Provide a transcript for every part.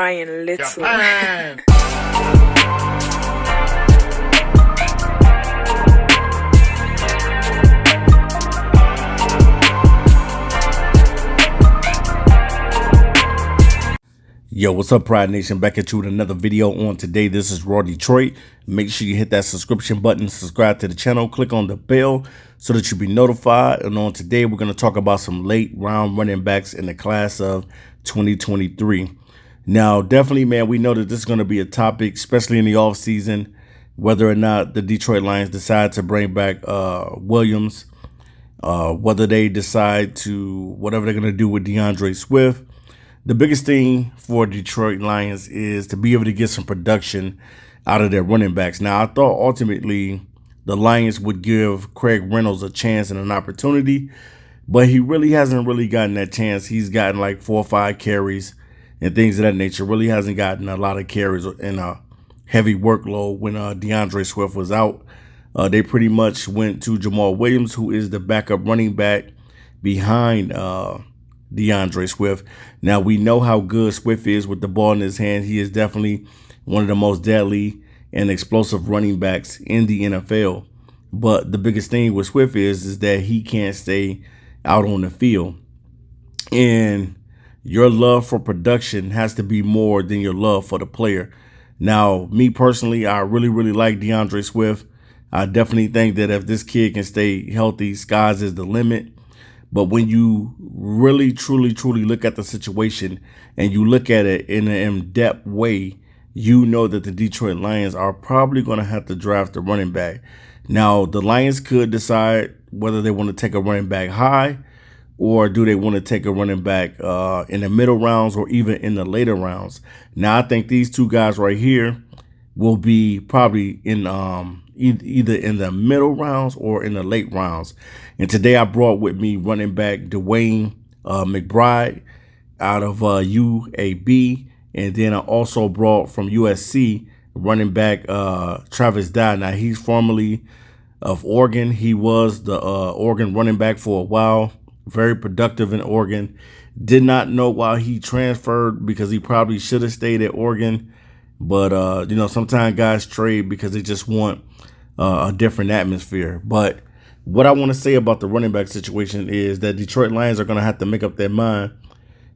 Brian Little. Japan. Yo, what's up, Pride Nation? Back at you with another video on today. This is Raw Detroit. Make sure you hit that subscription button, subscribe to the channel, click on the bell so that you'll be notified. And on today, we're going to talk about some late round running backs in the class of 2023. Now, definitely, man, we know that this is going to be a topic, especially in the offseason, whether or not the Detroit Lions decide to bring back Williams, whether they decide to, whatever they're going to do with DeAndre Swift. The biggest thing for Detroit Lions is to be able to get some production out of their running backs. Now, I thought ultimately the Lions would give Craig Reynolds a chance and an opportunity, but he really hasn't really gotten that chance. He's gotten like 4 or 5 carries and things of that nature. Really hasn't gotten a lot of carries in a heavy workload when DeAndre Swift was out. They pretty much went to Jamal Williams, who is the backup running back behind DeAndre Swift. Now, we know how good Swift is with the ball in his hand. He is definitely one of the most deadly and explosive running backs in the NFL. But the biggest thing with Swift is that he can't stay out on the field. And your love for production has to be more than your love for the player. Now, me personally, I really like DeAndre Swift. I definitely think that if this kid can stay healthy, sky's is the limit. But when you really, truly look at the situation and you look at it in an in-depth way, you know that the Detroit Lions are probably going to have to draft a running back. Now, the Lions could decide whether they want to take a running back high or do they want to take a running back in the middle rounds or even in the later rounds. Now, I think these two guys right here will be probably in either in the middle rounds or in the late rounds. And today I brought with me running back DeWayne McBride out of UAB. And then I also brought from USC running back Travis Dye. Now, he's formerly of Oregon. He was the Oregon running back for a while. Very productive in Oregon. Did not know why he transferred because he probably should have stayed at Oregon. But, you know, sometimes guys trade because they just want a different atmosphere. But what I want to say about the running back situation is that Detroit Lions are going to have to make up their mind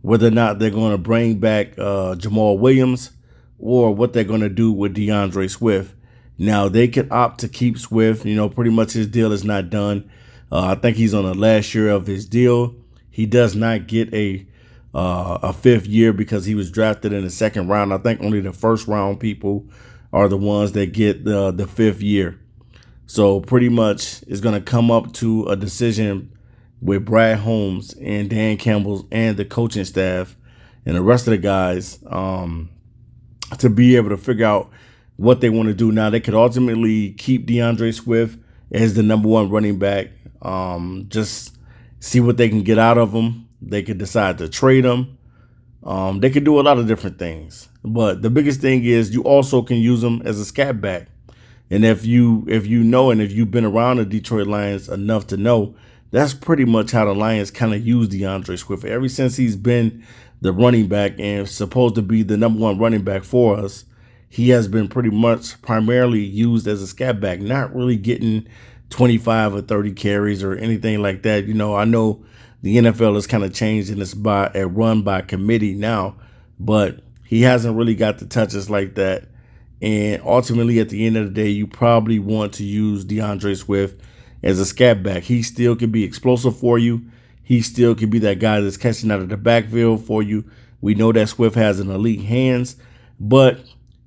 whether or not they're going to bring back Jamal Williams or what they're going to do with DeAndre Swift. Now, they could opt to keep Swift. You know, pretty much his deal is not done. I think he's on the last year of his deal. He does not get a 5th year because he was drafted in the 2nd round. I think only the 1st round people are the ones that get the 5th year. So pretty much it's going to come up to a decision with Brad Holmes and Dan Campbell and the coaching staff and the rest of the guys to be able to figure out what they want to do. Now, they could ultimately keep DeAndre Swift as the #1 running back. Just see what they can get out of him. They could decide to trade him. They could do a lot of different things. But the biggest thing is you also can use him as a scat back. And if you know and if you've been around the Detroit Lions enough to know, that's pretty much how the Lions kind of use DeAndre Swift. Ever since he's been the running back and supposed to be the #1 running back for us, he has been pretty much primarily used as a scat back, not really getting 25 or 30 carries or anything like that. You know, I know the NFL has kind of changed and it's by a run by committee now, but he hasn't really got the touches like that. And ultimately, at the end of the day, you probably want to use DeAndre Swift as a scat back. He still can be explosive for you. He still can be that guy that's catching out of the backfield for you. We know that Swift has an elite hands, but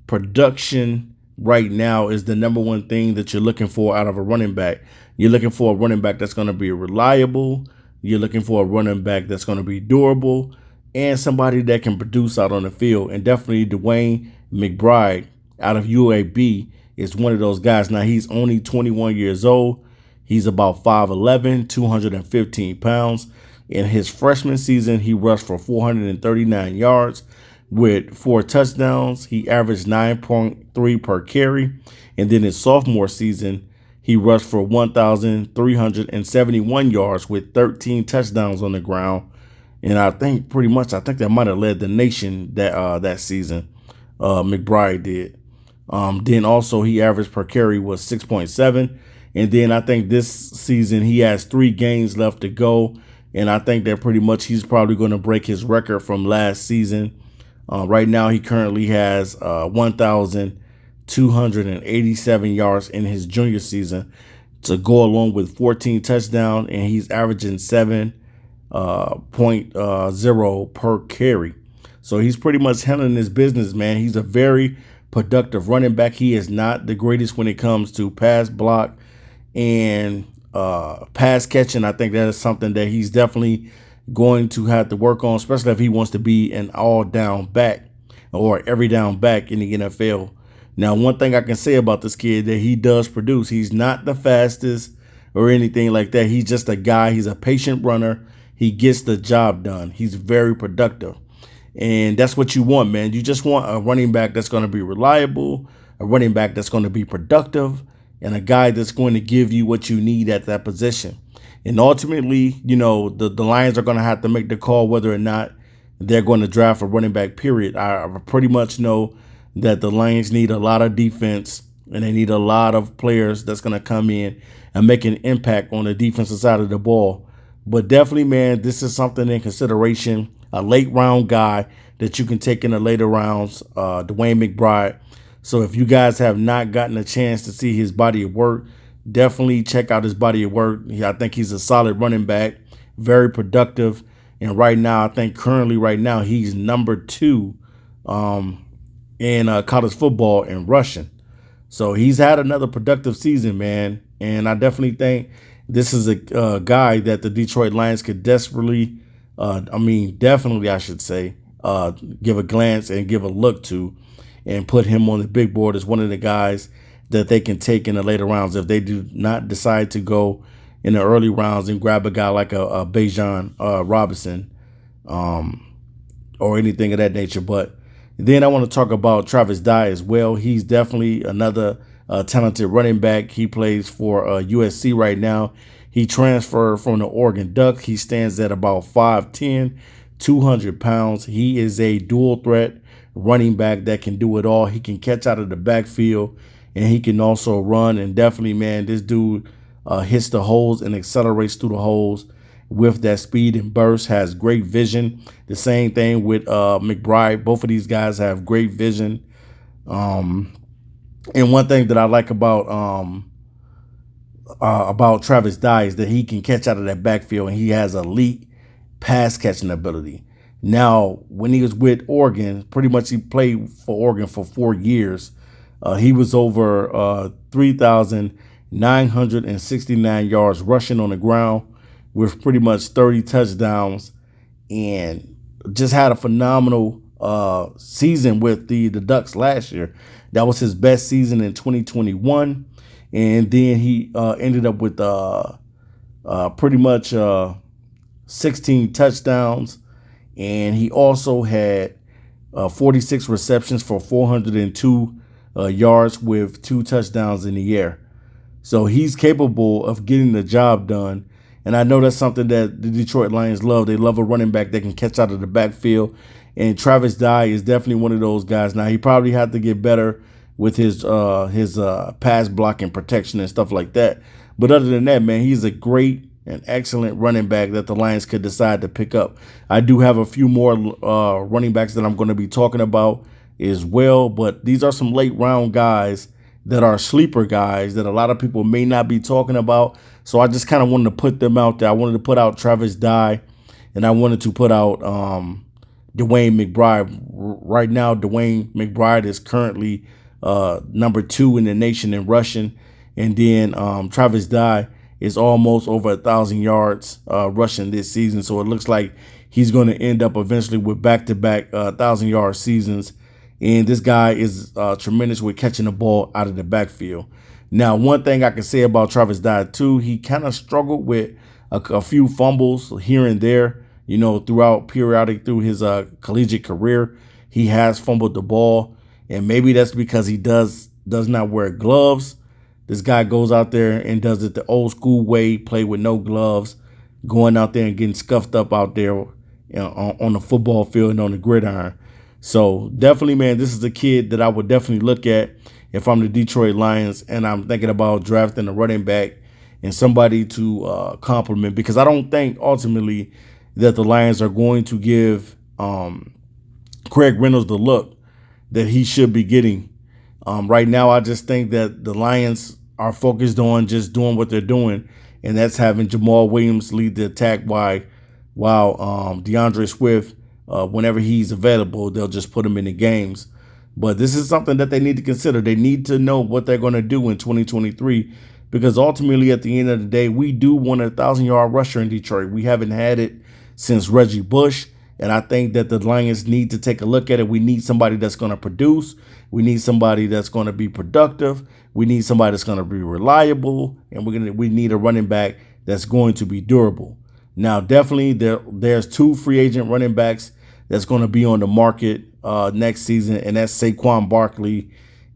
production right now is the #1 thing that you're looking for out of a running back. You're looking for a running back that's going to be reliable. You're looking for a running back that's going to be durable and somebody that can produce out on the field. And definitely DeWayne McBride out of UAB is one of those guys. Now, he's only 21 years old. He's about 5'11", 215 pounds. In his freshman season, he rushed for 439 yards with 4 touchdowns. He averaged 9.3 per carry. And then his sophomore season, he rushed for 1,371 yards with 13 touchdowns on the ground And I think pretty much, I think that might have led the nation that season. McBride did. Then also he averaged per carry was 6.7. And then I think this season he has 3 games left to go. And I think that pretty much he's probably going to break his record from last season. Right now he currently has 1,287 yards in his junior season to go along with 14 touchdowns, and he's averaging 7.0 per carry. So he's pretty much handling his business, man. He's a very productive running back. He is not the greatest when it comes to pass block and pass catching. I think that is something that he's definitely going to have to work on, especially if he wants to be an all-down back or every down back in the NFL. Now, one thing I can say about this kid that he does produce. He's not the fastest or anything like that. He's just a guy. He's a patient runner. He gets the job done. He's very productive. And that's what you want, man. You just want a running back that's going to be reliable, a running back that's going to be productive, and a guy that's going to give you what you need at that position. And ultimately, you know, the Lions are going to have to make the call whether or not they're going to draft a running back, period. I pretty much know that the Lions need a lot of defense, and they need a lot of players that's going to come in and make an impact on the defensive side of the ball. But definitely, man, this is something in consideration. A late round guy that you can take in the later rounds, DeWayne McBride. So if you guys have not gotten a chance to see his body of work, definitely check out his body of work. I think he's a solid running back, very productive. And right now, I think currently right now, he's number 2 in college football in rushing. So he's had another productive season, man. And I definitely think this is a guy that the Detroit Lions could definitely, I should say, give a glance and give a look to and put him on the big board as one of the guys that they can take in the later rounds if they do not decide to go in the early rounds and grab a guy like a Bijan Robinson or anything of that nature. But then I want to talk about Travis Dye as well. He's definitely another talented running back. He plays for USC right now. He transferred from the Oregon Ducks. He stands at about 5'10", 200 pounds. He is a dual threat running back that can do it all. He can catch out of the backfield, and he can also run. And definitely, man, this dude hits the holes and accelerates through the holes with that speed and burst, has great vision. The same thing with McBride. Both of these guys have great vision. And one thing that I like about Travis Dye is that he can catch out of that backfield, and he has elite pass catching ability. Now, when he was with Oregon, pretty much he played for Oregon for 4 years. He was over 3,969 yards rushing on the ground with pretty much 30 touchdowns, and just had a phenomenal season with the Ducks last year. That was his best season in 2021. And then he ended up with pretty much 16 touchdowns. And he also had 46 receptions for 402 yards with 2 touchdowns in the air. So he's capable of getting the job done. And I know that's something that the Detroit Lions love. They love a running back that can catch out of the backfield. And Travis Dye is definitely one of those guys. Now, he probably had to get better with his pass blocking protection and stuff like that. But other than that, man, he's a great and excellent running back that the Lions could decide to pick up. I do have a few more running backs that I'm going to be talking about as well. But these are some late round guys that are sleeper guys that a lot of people may not be talking about. So I just kind of wanted to put them out there. I wanted to put out Travis Dye, and I wanted to put out DeWayne McBride. Right now, DeWayne McBride is currently number 2 in the nation in rushing. And then Travis Dye is almost over 1,000 yards rushing this season. So it looks like he's going to end up eventually with back-to-back 1,000-yard seasons. And this guy is tremendous with catching the ball out of the backfield. Now, one thing I can say about Travis Dye, too, he kind of struggled with a few fumbles here and there, you know, through his collegiate career. He has fumbled the ball, and maybe that's because he does not wear gloves. This guy goes out there and does it the old school way, play with no gloves, going out there and getting scuffed up out there on the football field and on the gridiron. So definitely, man, this is a kid that I would definitely look at if I'm the Detroit Lions and I'm thinking about drafting a running back and somebody to compliment, because I don't think ultimately that the Lions are going to give Craig Reynolds the look that he should be getting. Right now, I just think that the Lions are focused on just doing what they're doing, and that's having Jamal Williams lead the attack while DeAndre Swift, whenever he's available, they'll just put him in the games. But this is something that they need to consider. They need to know what they're going to do in 2023, because ultimately, at the end of the day, we do want a 1,000-yard rusher in Detroit. We haven't had it since Reggie Bush, and I think that the Lions need to take a look at it. We need somebody that's going to produce. We need somebody that's going to be productive. We need somebody that's going to be reliable, and we need a running back that's going to be durable. Now, definitely, there's 2 free agent running backs that's going to be on the market next season, and that's Saquon Barkley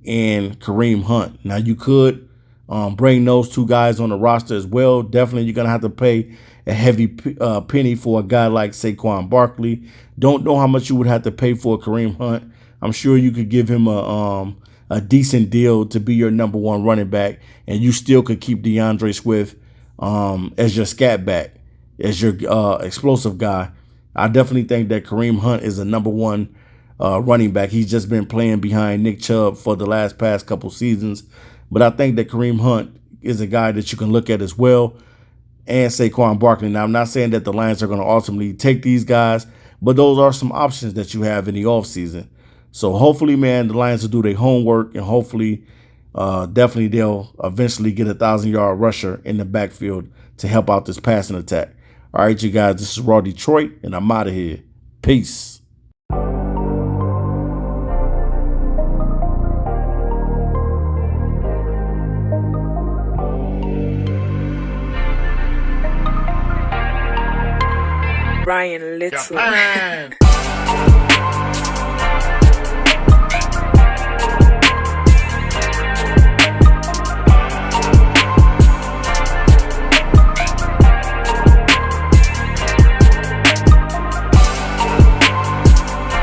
and Kareem Hunt. Now, you could bring those 2 guys on the roster as well. Definitely, you're going to have to pay a heavy penny for a guy like Saquon Barkley. Don't know how much you would have to pay for Kareem Hunt. I'm sure you could give him a decent deal to be your number 1 running back, and you still could keep DeAndre Swift as your scat back, as your explosive guy. I definitely think that Kareem Hunt is a number 1 running back. He's just been playing behind Nick Chubb for the past couple seasons. But I think that Kareem Hunt is a guy that you can look at as well, and Saquon Barkley. Now, I'm not saying that the Lions are going to ultimately take these guys, but those are some options that you have in the offseason. So hopefully, man, the Lions will do their homework, and hopefully, definitely they'll eventually get a 1,000-yard rusher in the backfield to help out this passing attack. All right, you guys, this is Raw Detroit, and I'm out of here. Peace. Brian Little. Japan.